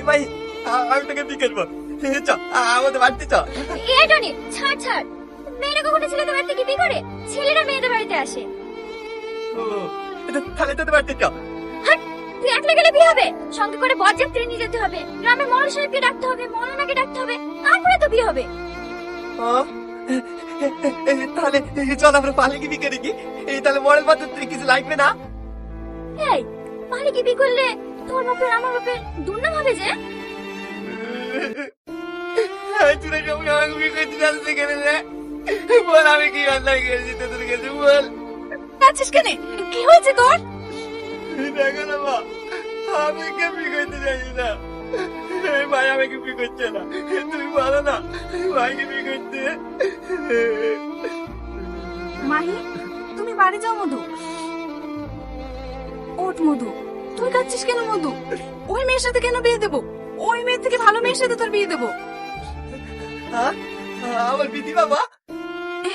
ভাই আমি তোকে বিয়ে করবো। চ আমাদের বাড়িতে চ। এটা নে, ছাড় ছাড়। মেয়েরা কখনো ছেলেদের বাড়িতে কি বিয়ে করে? ছেলেরা মেয়েদের বাড়িতে আসে। ও, তাহলে তোদের বাড়িতে চ। হাট, তুই একলা গেলে বিয়ে হবে? সঙ্গে করে বরযাত্রী নিয়ে যেতে হবে, গ্রামের মৌল সাহেবকে ডাকতে হবে, মৌলানাকে ডাকতে হবে, তারপরে তো বিয়ে হবে। তাহলে চল আমরা পালিয়ে বিয়ে করি কি? তাহলে মডেল বাদ কিছু লাগবে না? এই, পালে কি বিয়ে করলে তোর বাপের আমার বাপের দুর্নাম হবে যে? চুরের সঙ্গে আমাকে বিয়ে করতে যাচ্ছে কেন রে? বল আমি কি অন্যায় করেছি তোদের কাছে, বল। আছিস কেন? কি হয়েছে তোর? দেখো না মা, আমি কে বিয়ে করতে চাইছি না। ভাই আমাকে বিয়ে করছে না, তুমি বলো না ভাইকে বিয়ে করতে। মাহি, তুমি বাড়ি যাও মধু। ওঠ মধু, তুই কাঁদছিস কেন মধু? ওই মেয়ের সাথে কেন বিয়ে দেবো? ওই মেয়ের থেকে ভালো মেয়ের সাথে তোর বিয়ে দেবো। হ্যাঁ, আমার বিধি বাবা।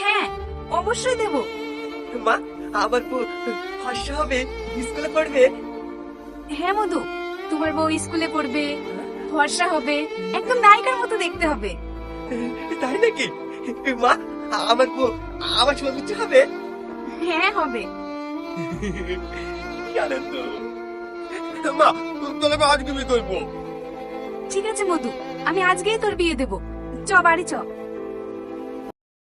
হ্যাঁ, অবশ্যই দেবো। মা, আমার ফর্সা হবে, স্কুলে পড়বে। হ্যাঁ মধু, তোমার বউ স্কুলে পড়বে, ফর্সা হবে, একদম নায়িকার মতো দেখতে হবে। তাই নাকি? মা, আমার আমার সৌন্দর্য হবে। হ্যাঁ হবে। কি আনন্দ। মা, তাহলে আমি আজকে বিয়ে করবো। ঠিক আছে মধু, আমি আজকেই তোর বিয়ে দেবো। চ বাড়ি চ।